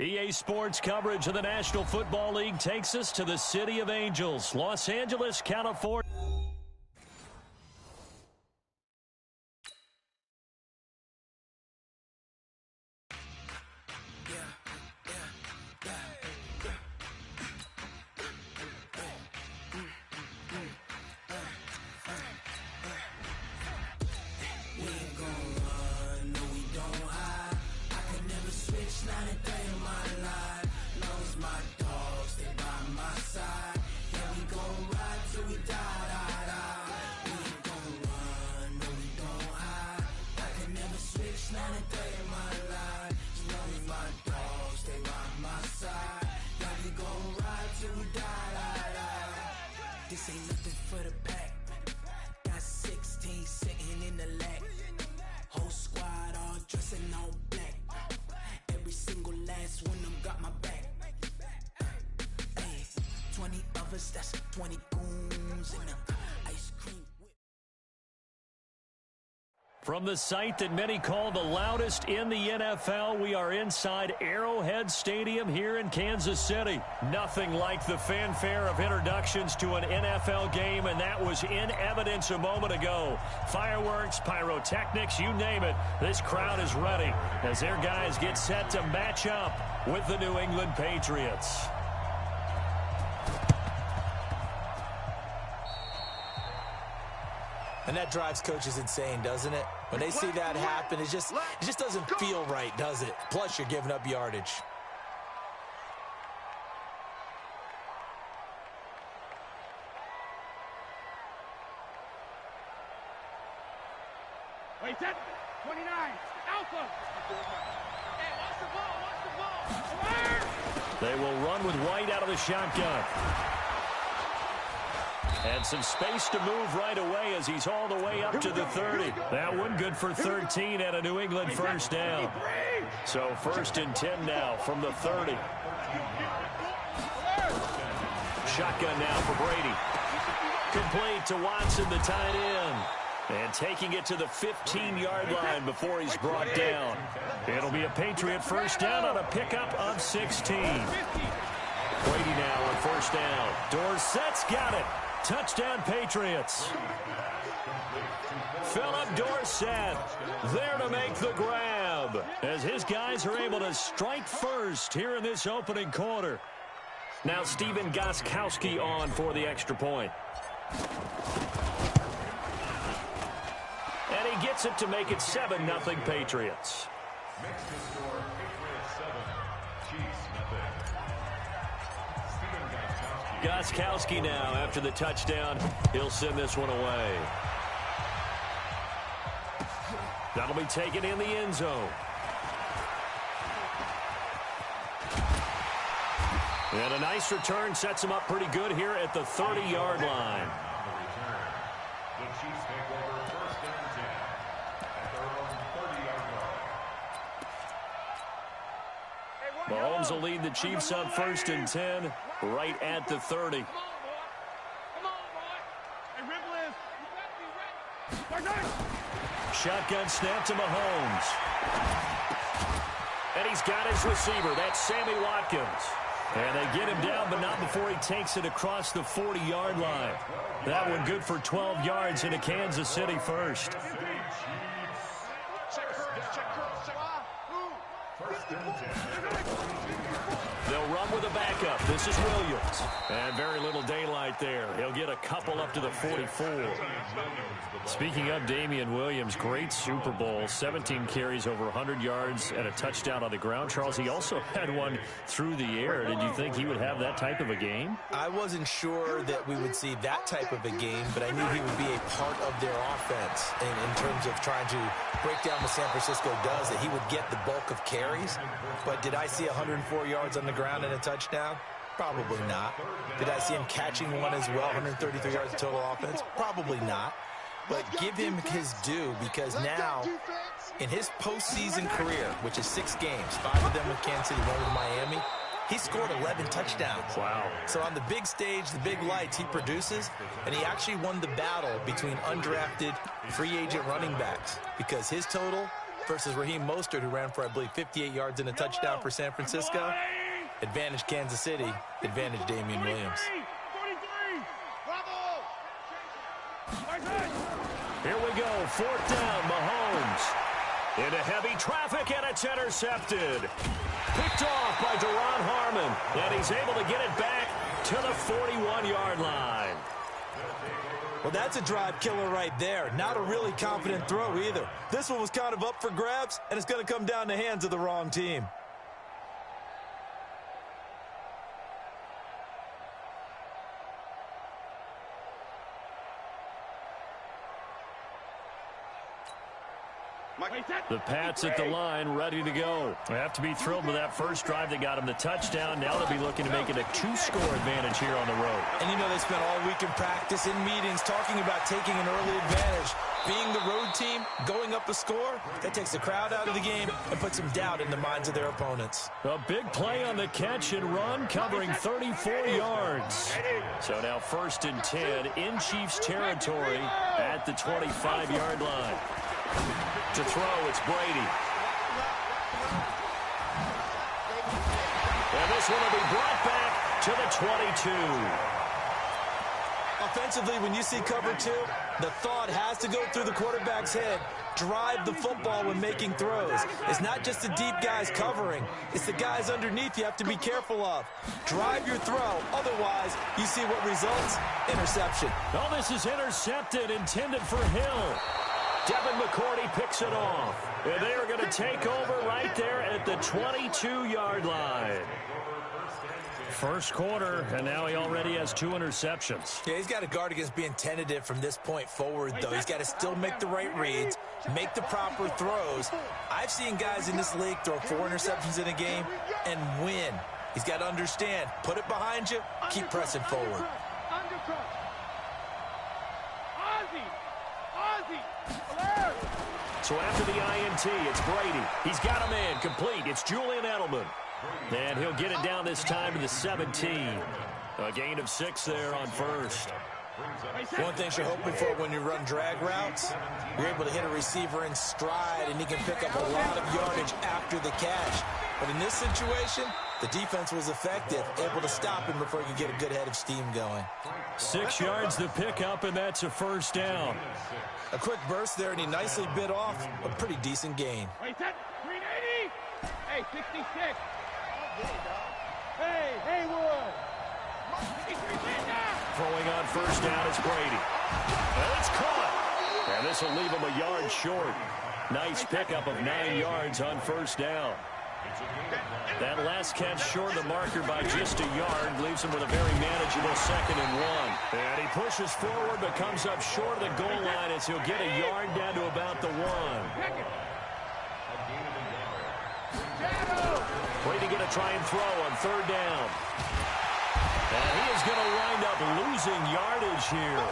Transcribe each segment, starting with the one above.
EA Sports coverage of the National Football League takes us to the City of Angels, Los Angeles, California. This ain't nothing for the pack. Got 16 sitting in the lap. Whole squad all dressing all black. Every single last one of them got my back. Hey, 20 of us, that's 20 goons in the ice cream. From the site that many call the loudest in the NFL, we are inside Arrowhead Stadium here in Kansas City. Nothing like the fanfare of introductions to an NFL game, and that was in evidence a moment ago. Fireworks, pyrotechnics, you name it. This crowd is ready as their guys get set to match up with the New England Patriots. And that drives coaches insane, doesn't it? When they see that happen, it just doesn't feel right, does it? Plus, you're giving up yardage. Wait, 10, 29, Alpha. Hey, watch the ball. They will run with White out of the shotgun. And some space to move right away as he's all the way up to the 30. That one good for 13 and a New England first down. So 1st and 10 now from the 30. Shotgun now for Brady. Complete to Watson, the tight end. And taking it to the 15-yard line before he's brought down. It'll be a Patriot first down on a pickup of 16. Brady now on first down. Dorsett's got it. Touchdown, Patriots. Philip Dorsett there to make the grab as his guys are able to strike first here in this opening quarter. Now Stephen Gostkowski on for the extra point. And he gets it to make it 7-0 Patriots. Gostkowski now after the touchdown. He'll send this one away. That'll be taken in the end zone. And a nice return sets him up pretty good here at the 30-yard line. Mahomes will lead the Chiefs up 1st and 10 right at the 30. Shotgun snap to Mahomes. And he's got his receiver. That's Sammy Watkins. And they get him down, but not before he takes it across the 40-yard line. That one good for 12 yards into Kansas City first. They'll run with a backup. This is Williams. And very little daylight there. He'll get a couple up to the 44. Speaking of Damian Williams, great Super Bowl. 17 carries, over 100 yards, and a touchdown on the ground. Charles, he also had one through the air. Did you think he would have that type of a game? I wasn't sure that we would see that type of a game, but I knew he would be a part of their offense in terms of trying to break down what San Francisco does, that he would get the bulk of carries. But did I see 104 yards on the ground and a touchdown? Probably not. Did I see him catching one as well, 133 yards of total offense? Probably not. But give him his due, because now, in his postseason career, which is 6 games, 5 of them with Kansas City, 1 with Miami, he scored 11 touchdowns. Wow. So on the big stage, the big lights, he produces, and he actually won the battle between undrafted free agent running backs, because his total versus Raheem Mostert, who ran for, I believe, 58 yards and a touchdown for San Francisco. Advantage Kansas City, advantage Damian Williams. 43. Bravo. Here we go, 4th down, Mahomes. Into heavy traffic, and it's intercepted. Picked off by Deron Harmon, and he's able to get it back to the 41-yard line. Well, that's a drive killer right there. Not a really confident throw either. This one was kind of up for grabs, and it's going to come down the hands of the wrong team. The Pats at the line, ready to go. They have to be thrilled with that first drive that got them the touchdown. Now they'll be looking to make it a 2-score advantage here on the road. And you know they spent all week in practice, in meetings, talking about taking an early advantage. Being the road team, going up a score, that takes the crowd out of the game and puts some doubt in the minds of their opponents. A big play on the catch and run, covering 34 yards. So now 1st and 10 in Chiefs territory at the 25-yard line. To throw, it's Brady. And this one will be brought back to the 22. Offensively, when you see cover 2, the thought has to go through the quarterback's head. Drive the football when making throws. It's not just the deep guys covering. It's the guys underneath you have to be careful of. Drive your throw. Otherwise, you see what results? Interception. Oh, this is intercepted, intended for Hill. Devin McCourty picks it off. And they are going to take over right there at the 22-yard line. First quarter, and now he already has 2 interceptions. Yeah, he's got to guard against being tentative from this point forward, though. He's got to still make the right reads, make the proper throws. I've seen guys in this league throw 4 interceptions in a game and win. He's got to understand, put it behind you, keep pressing forward. So after the INT, it's Brady. He's got a man complete. It's Julian Edelman. And he'll get it down this time to the 17. A gain of 6 there on first. One thing you're hoping for when you run drag routes, you're able to hit a receiver in stride, and he can pick up a lot of yardage after the catch. But in this situation, the defense was effective, able to stop him before he could get a good head of steam going. 6 yards to pick up, and that's a first down. A quick burst there, and he nicely bit off a pretty decent gain. Wait, that 380. Hey, 66. Hey, Haywood. Throwing on first down, it's Brady. And it's caught. And this will leave him a yard short. Nice pickup of 9 yards on first down. That last catch short of the marker by just a yard leaves him with a very manageable 2nd and 1. And he pushes forward but comes up short of the goal line as he'll get a yard down to about the 1. Brady going to try and throw on 3rd down. And he is going to wind up losing yardage here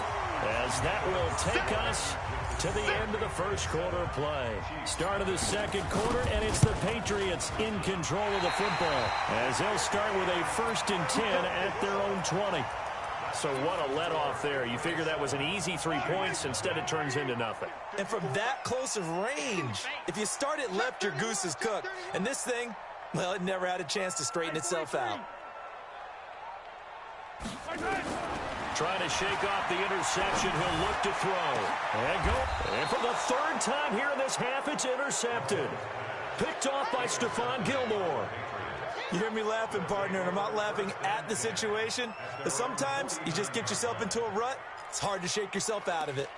as that will take us to the end of the first quarter play. Start of the second quarter, and it's the Patriots in control of the football as they'll start with a 1st and 10 at their own 20. So what a let-off there. You figure that was an easy 3 points. Instead, it turns into nothing. And from that close of range, if you start it left, your goose is cooked. And this thing, well, it never had a chance to straighten itself out. Trying to shake off the interception. He'll look to throw. And go. And for the 3rd time here in this half, it's intercepted. Picked off by Stephon Gilmore. You hear me laughing, partner, and I'm not laughing at the situation, but sometimes you just get yourself into a rut. It's hard to shake yourself out of it.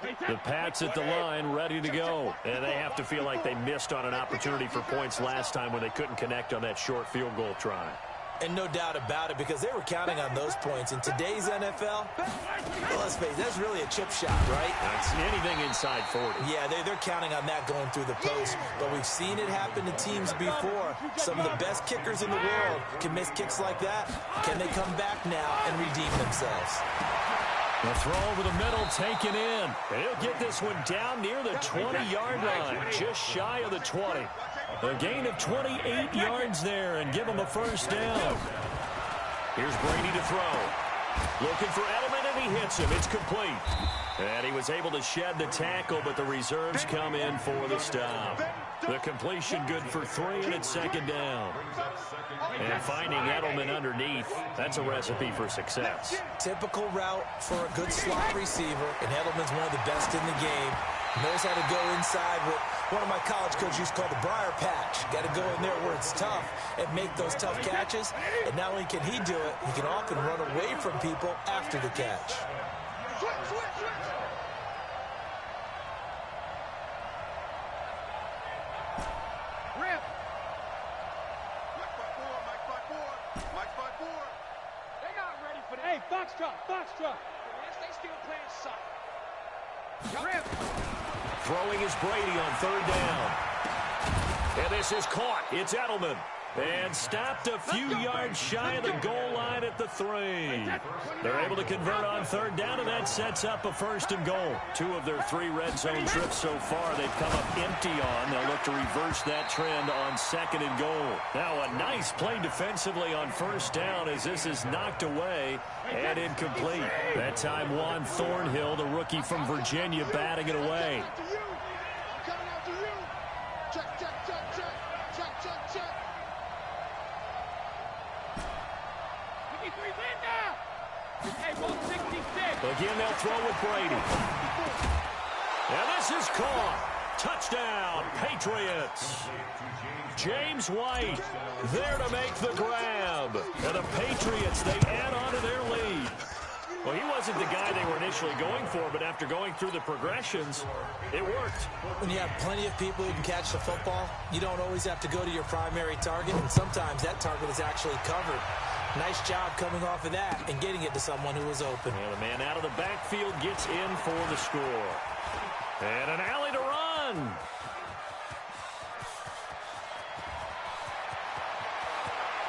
The Pats at the line, ready to go. And they have to feel like they missed on an opportunity for points last time when they couldn't connect on that short field goal try. And no doubt about it, because they were counting on those points. In today's NFL, well, let's face it, that's really a chip shot, right? That's anything inside 40. Yeah, they're counting on that going through the post. But we've seen it happen to teams before. Some of the best kickers in the world can miss kicks like that. Can they come back now and redeem themselves? The throw over the middle taken in. And he'll get this one down near the 20-yard line, just shy of the 20. A gain of 28 yards there and give him a first down. Here's Brady to throw. Looking for Edelman, and he hits him. It's complete. And he was able to shed the tackle, but the reserves come in for the stop. The completion good for 3, and it's second down. And finding Edelman underneath, that's a recipe for success. Typical route for a good slot receiver, and Edelman's one of the best in the game. Knows how to go inside what one of my college coaches used to call the briar patch. Got to go in there where it's tough and make those tough catches. And not only can he do it, he can often run away from people after the catch. Hey, Foxtrot. Yes, they still playing soft. Rip. Throwing is Brady on third down. And this is caught. It's Edelman. And stopped a few yards shy of the goal line at the 3. They're able to convert on third down, and that sets up a 1st and goal. 2 of their 3 red zone trips so far they've come up empty on. They'll look to reverse that trend on 2nd and goal. Now a nice play defensively on 1st down as this is knocked away and incomplete. That time Juan Thornhill, the rookie from Virginia, batting it away. Again, they'll throw with Brady. And this is caught. Touchdown, Patriots. James White there to make the grab. And the Patriots, they add on to their lead. Well, he wasn't the guy they were initially going for, but after going through the progressions, it worked. When you have plenty of people who can catch the football, you don't always have to go to your primary target, and sometimes that target is actually covered. Nice job coming off of that and getting it to someone who was open. And the man out of the backfield gets in for the score. And an alley to run.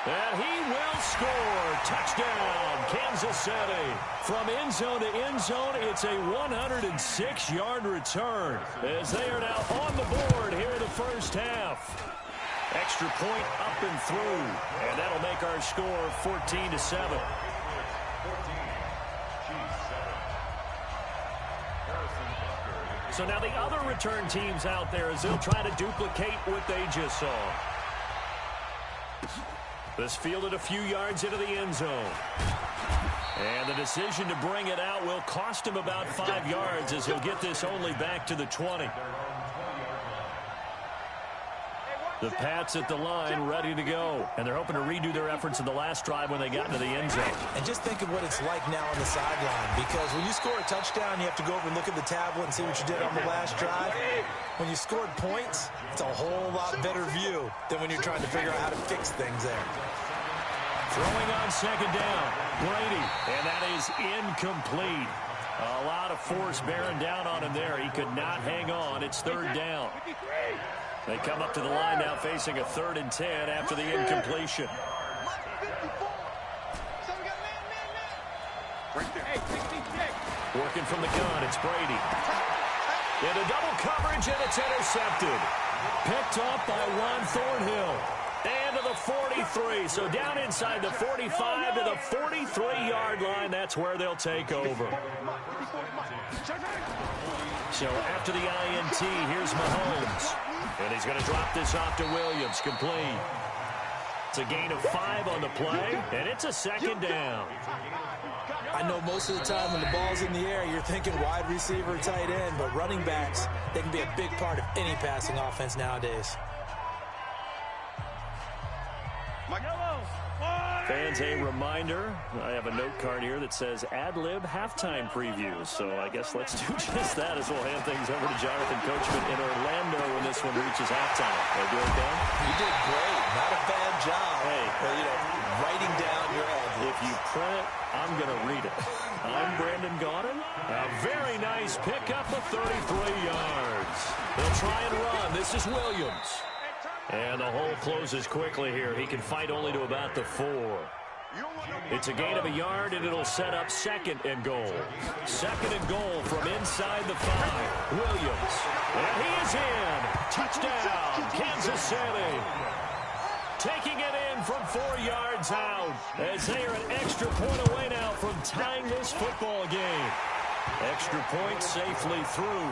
And he will score. Touchdown, Kansas City. From end zone to end zone, it's a 106-yard return as they are now on the board here in the first half. Extra point up and through, and that'll make our score 14-7. So now the other return teams out there as they'll try to duplicate what they just saw. This fielded a few yards into the end zone. And the decision to bring it out will cost him about 5 yards as he'll get this only back to the 20. The Pats at the line, ready to go. And they're hoping to redo their efforts in the last drive when they got into the end zone. And just think of what it's like now on the sideline. Because when you score a touchdown, you have to go over and look at the tablet and see what you did on the last drive. When you scored points, it's a whole lot better view than when you're trying to figure out how to fix things there. Throwing on second down, Brady. And that is incomplete. A lot of force bearing down on him there. He could not hang on. It's third down. They come up to the line now facing a 3rd and 10 after the incompletion. Working from the gun, it's Brady. Into double coverage, and it's intercepted. Picked off by Juan Thornhill. And to the 43. So down inside the 45 to the 43-yard line. That's where they'll take over. So after the INT, here's Mahomes. And he's going to drop this off to Williams, complete. It's a gain of 5 on the play, and it's a 2nd down. I know most of the time when the ball's in the air, you're thinking wide receiver, tight end, but running backs, they can be a big part of any passing offense nowadays. Fans, a reminder, I have a note card here that says ad-lib halftime previews. So I guess let's do just that as we'll hand things over to Jonathan Coachman in Orlando when this one reaches halftime. Are you okay? You did great. Not a bad job. Hey, writing down your ad-libs. If you print it, I'm going to read it. I'm Brandon Gaudin. A very nice pickup of 33 yards. They'll try and run. This is Williams. And the hole closes quickly here. He can fight only to about the 4. It's a gain of a yard, and it'll set up 2nd and goal. 2nd and goal from inside the 5. Williams. And he is in. Touchdown, Kansas City. Taking it in from 4 yards out as they are an extra point away now from tying this football game. Extra point safely through.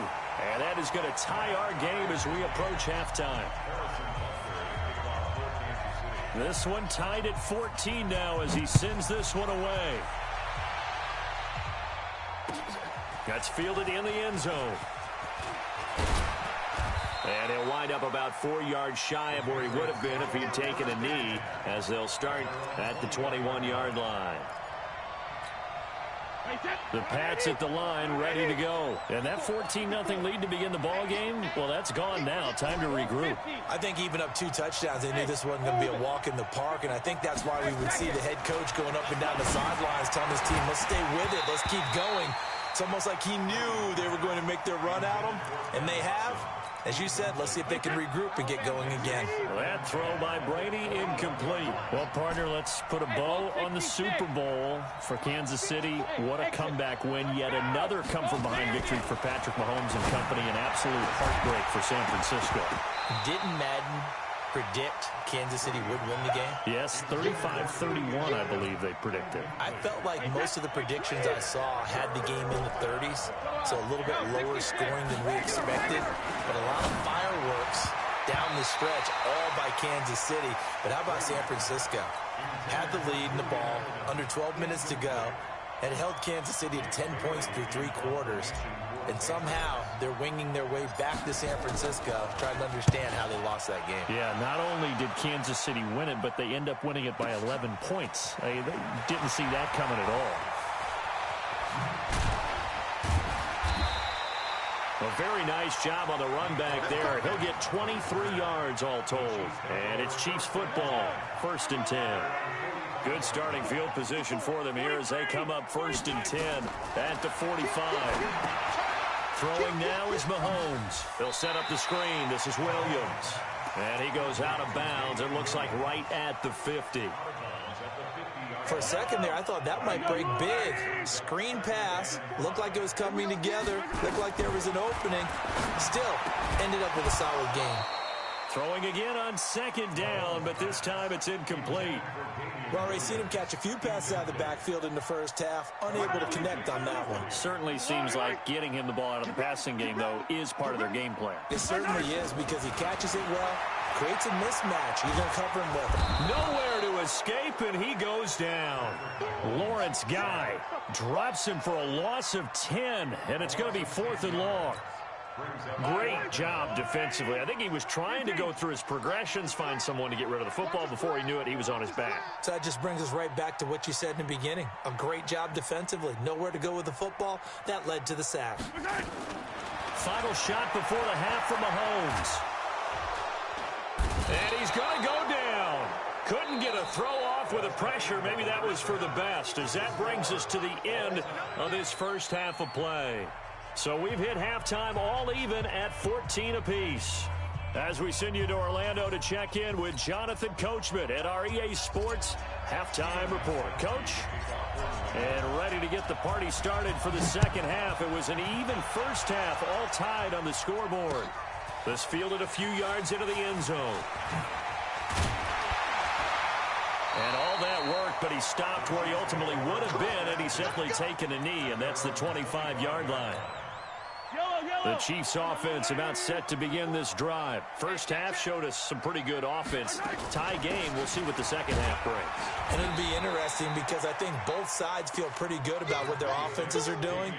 And that is going to tie our game as we approach halftime. This one tied at 14 now as he sends this one away. That's fielded in the end zone. And he'll wind up about 4 yards shy of where he would have been if he had taken a knee, as they'll start at the 21-yard line. The Pats at the line, ready to go. And that 14-0 lead to begin the ball game, well, that's gone now. Time to regroup. I think even up 2 touchdowns, they knew this wasn't going to be a walk in the park, and I think that's why we would see the head coach going up and down the sidelines telling his team, let's stay with it, let's keep going. It's almost like he knew they were going to make their run at him, and they have. As you said, let's see if they can regroup and get going again. That throw by Brady incomplete. Well, partner, let's put a bow on the Super Bowl for Kansas City. What a comeback win. Yet another come-from-behind victory for Patrick Mahomes and company. An absolute heartbreak for San Francisco. Didn't Madden predict Kansas City would win the game? Yes, 35-31, I believe they predicted. I felt like most of the predictions I saw had the game in the 30s, so a little bit lower scoring than we expected, but a lot of fireworks down the stretch, all by Kansas City. But how about San Francisco? Had the lead in the ball, under 12 minutes to go, had held Kansas City to 10 points through 3 quarters. And somehow they're winging their way back to San Francisco, trying to understand how they lost that game. Yeah, not only did Kansas City win it, but they end up winning it by 11 points. They didn't see that coming at all. A very nice job on the run back there. He'll get 23 yards all told. And it's Chiefs football, 1st and 10. Good starting field position for them here as they come up 1st and 10 at the 45. Throwing now is Mahomes. They'll set up the screen. This is Williams. And he goes out of bounds. It looks like right at the 50. For a second there, I thought that might break big. Screen pass. Looked like it was coming together. Looked like there was an opening. Still, ended up with a solid game. Throwing again on 2nd down, but this time it's incomplete. We've already seen him catch a few passes out of the backfield in the first half. Unable to connect on that one. Certainly seems like getting him the ball out of the passing game, though, is part of their game plan. It certainly is, because he catches it well, creates a mismatch. He's going to cover him with it. Nowhere to escape, and he goes down. Lawrence Guy drops him for a loss of 10, and it's going to be 4th and long. Great job defensively. I think he was trying to go through his progressions, find someone to get rid of the football. Before he knew it, he was on his back. So that just brings us right back to what you said in the beginning. A great job defensively. Nowhere to go with the football. That led to the sack. Final shot before the half for Mahomes. And he's going to go down. Couldn't get a throw off with the pressure. Maybe that was for the best, as that brings us to the end of this first half of play. So we've hit halftime all even at 14 apiece. As we send you to Orlando to check in with Jonathan Coachman at our EA Sports Halftime Report. Coach, and ready to get the party started for the second half. It was an even first half, all tied on the scoreboard. This fielded a few yards into the end zone. And all that worked, but he stopped where he ultimately would have been, and he's simply taken a knee, and that's the 25-yard line. The Chiefs offense about set to begin this drive. First half showed us some pretty good offense. Tie game, we'll see what the second half brings. And it'll be interesting because I think both sides feel pretty good about what their offenses are doing.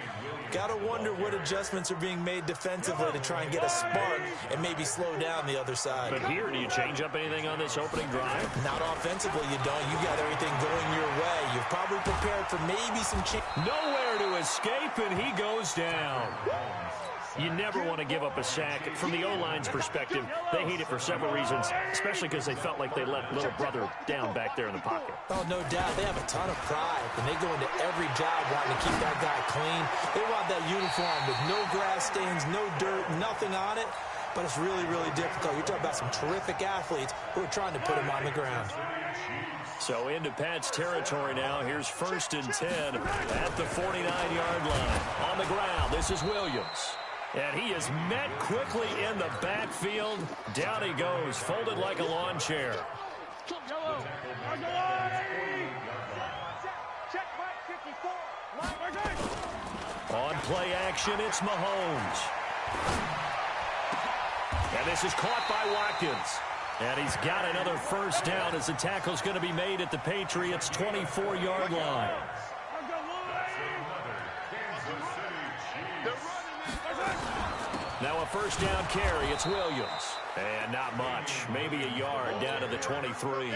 Got to wonder what adjustments are being made defensively to try and get a spark and maybe slow down the other side. But here, do you change up anything on this opening drive? Not offensively, you don't. You got everything going your way. You've probably prepared for maybe some change. Nowhere to escape, and he goes down. You never want to give up a sack. From the O-line's perspective, they hate it for several reasons, especially because they felt like they let little brother down back there in the pocket. Oh, no doubt. They have a ton of pride, and they go into every job wanting to keep that guy clean. They want that uniform with no grass stains, no dirt, nothing on it. But it's really, really difficult. You're talking about some terrific athletes who are trying to put him on the ground. So into Pat's territory now. Here's 1st and 10 at the 49-yard line. On the ground, this is Williams. And he is met quickly in the backfield. Down he goes, folded like a lawn chair. On play action, it's Mahomes. And this is caught by Watkins. And he's got another first down as the tackle's going to be made at the Patriots' 24-yard line. Now a first down carry. It's Williams. And not much. Maybe a yard down to the 23.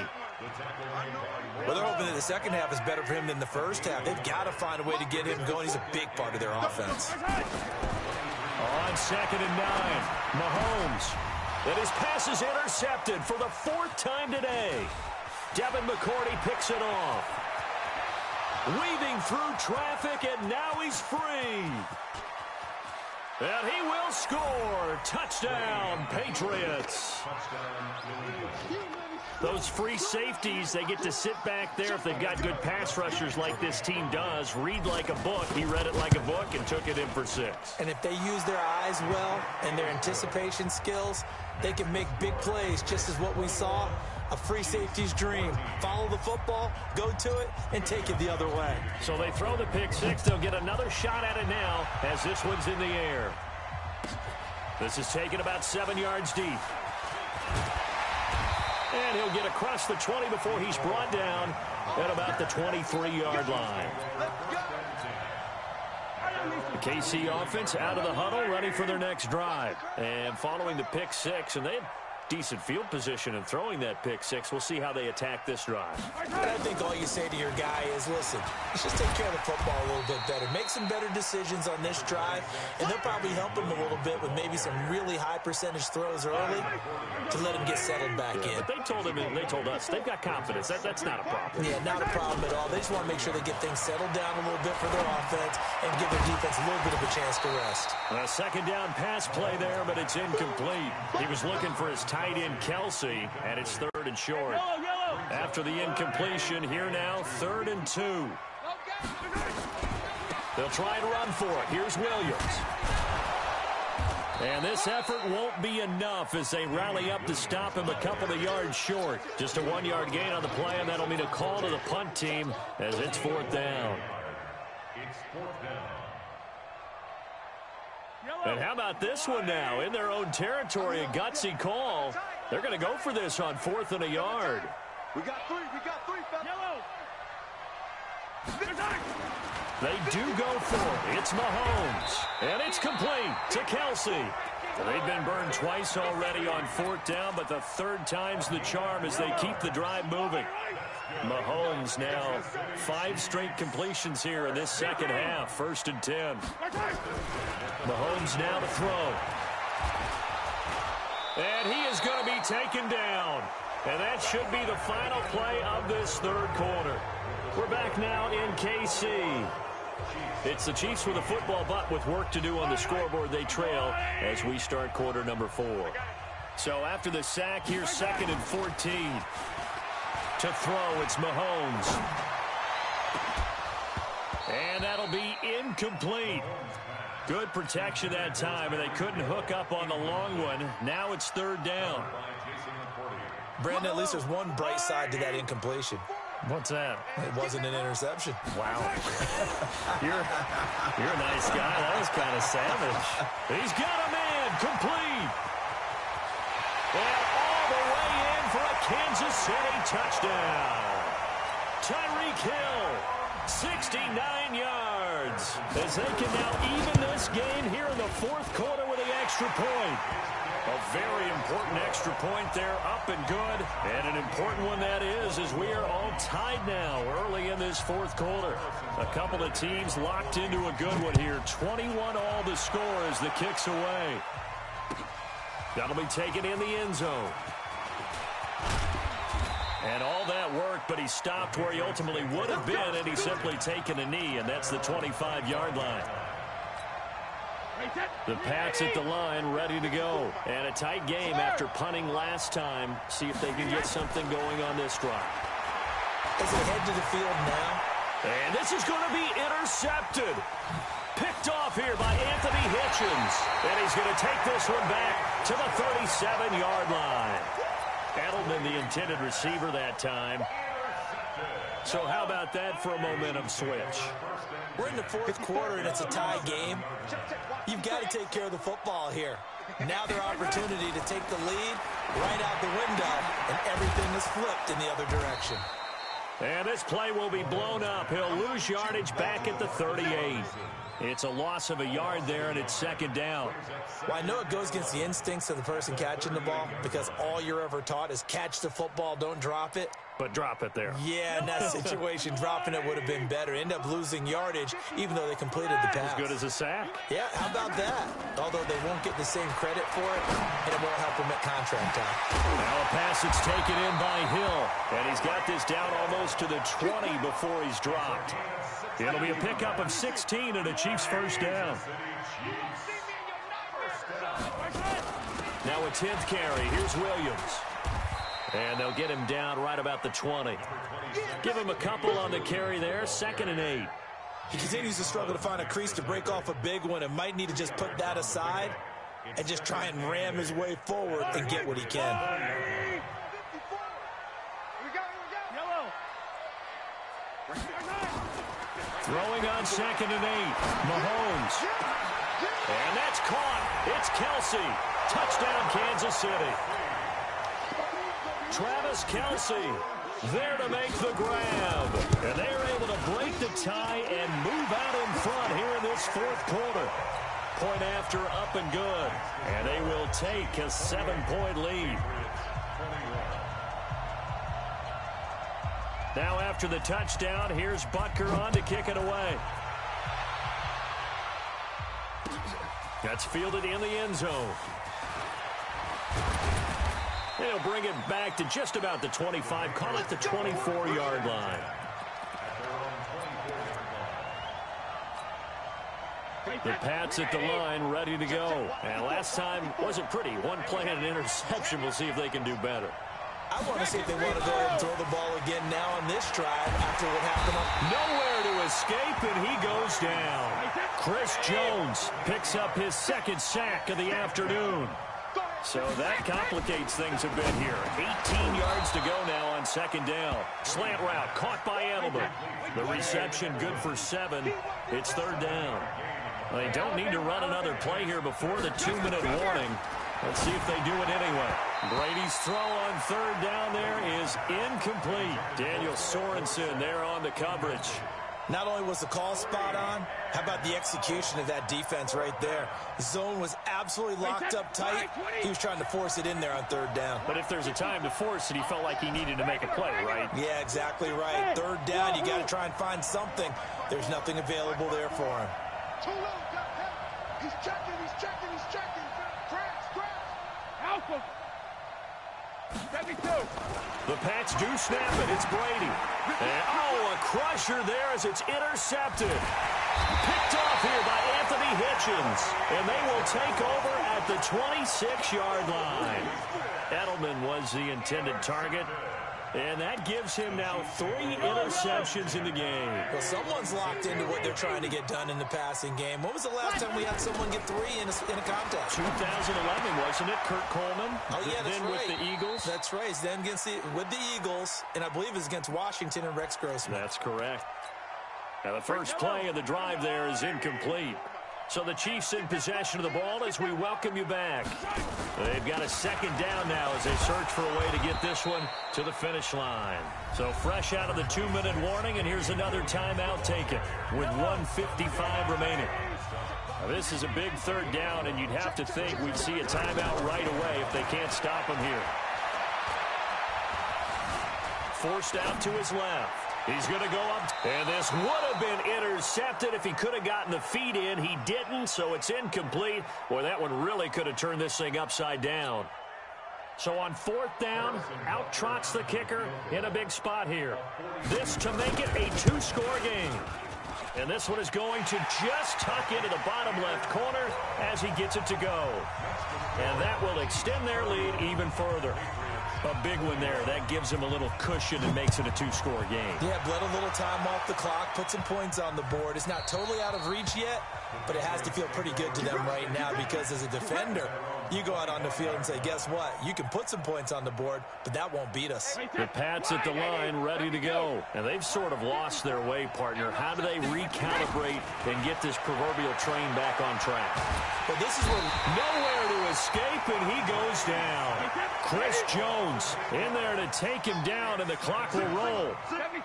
Well, they're hoping that the second half is better for him than the first half. They've got to find a way to get him going. He's a big part of their offense. On 2nd and 9, Mahomes. And his pass is intercepted for the 4th time today. Devin McCourty picks it off. Weaving through traffic, and now he's free. And he will score. Touchdown, Patriots. Those free safeties, they get to sit back there if they've got good pass rushers like this team does. Read like a book. He read it like a book and took it in for 6. And if they use their eyes well and their anticipation skills, they can make big plays, just as what we saw. A free safety's dream. Follow the football, go to it, and take it the other way. So they throw the pick 6. They'll get another shot at it now as this one's in the air. This is taken about 7 yards deep. And he'll get across the 20 before he's brought down at about the 23-yard line. The KC offense out of the huddle, ready for their next drive. And following the pick 6, and they had decent field position in throwing that pick 6. We'll see how they attack this drive. And I think all you say to your guy is, listen, let's just take care of the football a little bit better. Make some better decisions on this drive, and they'll probably help him a little bit with maybe some really high percentage throws early to let him get settled back in. But they told him, and they told us, they've got confidence. That's not a problem. Yeah, not a problem at all. They just want to make sure they get things settled down a little bit for their offense and give their defense a little bit of a chance to rest. A second down pass play there, but it's incomplete. He was looking for his tight end, Kelsey, and it's 3rd and short. After the incompletion, here now, 3rd and 2. They'll try to run for it. Here's Williams. And this effort won't be enough as they rally up to stop him a couple of yards short. Just a 1-yard gain on the play, and that'll mean a call to the punt team as it's 4th down. And how about this one now? In their own territory, a gutsy call. They're going to go for this on 4th and a yard. We got 3. Yellow. They do go for it. It's Mahomes. And it's complete to Kelsey. They've been burned twice already on 4th down, but the 3rd time's the charm as they keep the drive moving. Mahomes now 5 straight completions here in this second half. 1st and 10. Mahomes now to throw. And he is going to be taken down. And that should be the final play of this 3rd quarter. We're back now in KC. It's the Chiefs with a football, but with work to do on the scoreboard, they trail as we start quarter number 4. So after the sack, here's 2nd and 14. To throw, it's Mahomes. And that'll be incomplete. Good protection that time, and they couldn't hook up on the long one. Now it's 3rd down. Brandon, at least there's one bright side to that incompletion. What's that? It wasn't an interception. Wow. You're a nice guy. That was kind of savage. He's got a man complete. And all the way in for a Kansas City touchdown. Tyreek Hill, 69 yards. As they can now even this game here in the 4th quarter with an extra point. A very important extra point there, up and good. And an important one that is, as we are all tied now early in this 4th quarter. A couple of teams locked into a good one here. 21 all the score as the kick's away. That'll be taken in the end zone. And all that work, but he stopped where he ultimately would have been, and he's simply taken a knee, and that's the 25-yard line. The Pats at the line, ready to go. And a tight game after punting last time. See if they can get something going on this drive. As they head to the field now. And this is going to be intercepted. Picked off here by Anthony Hitchens. And he's going to take this one back to the 37-yard line. Edelman, the intended receiver that time. So how about that for a momentum switch? We're in the fourth quarter, and it's a tie game. You've got to take care of the football here. Now their opportunity to take the lead right out the window, and everything is flipped in the other direction. And this play will be blown up. He'll lose yardage back at the 38. It's a loss of a yard there, and it's second down. Well, I know it goes against the instincts of the person catching the ball because all you're ever taught is catch the football, don't drop it. But drop it there. Yeah, in that situation, dropping it would have been better. End up losing yardage, even though they completed the pass. As good as a sack. Yeah, how about that? Although they won't get the same credit for it, and it won't help them at contract time. Now a pass that's taken in by Hill. And he's got this down almost to the 20 before he's dropped. It'll be a pickup of 16 and a Chiefs first down. Now a 10th carry. Here's Williams. And they'll get him down right about the 20. Give him a couple on the carry there. 2nd and 8. He continues to struggle to find a crease to break off a big one and might need to just put that aside and just try and ram his way forward and get what he can. Throwing on 2nd and 8. Mahomes. And that's caught. It's Kelsey. Touchdown, Kansas City. Travis Kelsey there to make the grab. And they're able to break the tie and move out in front here in this fourth quarter. Point after up and good. And they will take a 7-point lead. Now after the touchdown, here's Butker on to kick it away. That's fielded in the end zone. They'll bring it back to just about the 25, call it the 24-yard line. The Pats at the line, ready to go. And last time wasn't pretty. One play and an interception. We'll see if they can do better. I want to see if they want to go ahead and throw the ball again now on this drive after what happened. Nowhere to escape, and he goes down. Chris Jones picks up his 2nd sack of the afternoon. So that complicates things a bit here. 18 yards to go now on 2nd down. Slant route caught by Edelman. The reception good for 7. It's 3rd down. They don't need to run another play here before the 2-minute warning. Let's see if they do it anyway. Brady's throw on 3rd down there is incomplete. Daniel Sorensen there on the coverage. Not only was the call spot on, how about the execution of that defense right there? The zone was absolutely locked up tight. He was trying to force it in there on 3rd down. But if there's a time to force it, he felt like he needed to make a play, right? Yeah, exactly right. 3rd down, you got to try and find something. There's nothing available there for him. Too low. He's checking. Alpha. 72. The Pats do snap it. It's Brady. And, a crusher there as it's intercepted. Picked off here by Anthony Hitchens. And they will take over at the 26-yard line. Edelman was the intended target. And that gives him now 3 interceptions in the game. Well, someone's locked into what they're trying to get done in the passing game. When was the last time we had someone get 3 in a contest? 2011, wasn't it? Kurt Coleman. Oh, yeah, that's then right. With the Eagles. That's right. Then with the Eagles, and I believe it's against Washington and Rex Grossman. That's correct. Now, the first play of the drive there is incomplete. So the Chiefs in possession of the ball as we welcome you back. They've got a 2nd down now as they search for a way to get this one to the finish line. So fresh out of the 2-minute warning, and here's another timeout taken with 1:55 remaining. Now, this is a big 3rd down, and you'd have to think we'd see a timeout right away if they can't stop him here. Forced out to his left. He's going to go up, and this would have been intercepted if he could have gotten the feet in. He didn't, so it's incomplete. Boy, that one really could have turned this thing upside down. So on 4th down, out trots the kicker in a big spot here. This to make it a 2-score game. And this one is going to just tuck into the bottom left corner as he gets it to go. And that will extend their lead even further. A big one there. That gives him a little cushion and makes it a 2-score game. Yeah, bled a little time off the clock, put some points on the board. It's not totally out of reach yet, but it has to feel pretty good to them right now because as a defender, You go out on the field and say, guess what? You can put some points on the board, but that won't beat us. The Pats at the line, ready to go. And they've sort of lost their way, partner. How do they recalibrate and get this proverbial train back on track? Well, this is where nowhere to escape, and he goes down. Chris Jones in there to take him down, and the clock will roll. 72.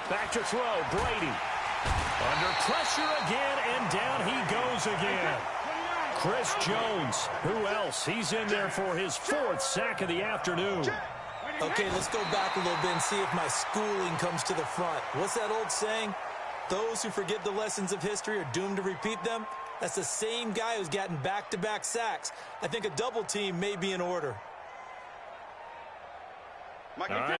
Back to throw, Brady. Under pressure again, and down he goes again. Chris Jones, who else? He's in there for his 4th sack of the afternoon. Okay, let's go back a little bit and see if my schooling comes to the front. What's that old saying? Those who forget the lessons of history are doomed to repeat them. That's the same guy who's gotten back-to-back sacks. I think a double team may be in order. All right.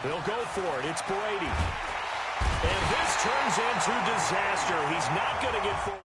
They'll go for it. It's Brady. And this turns into disaster. He's not going to get forward.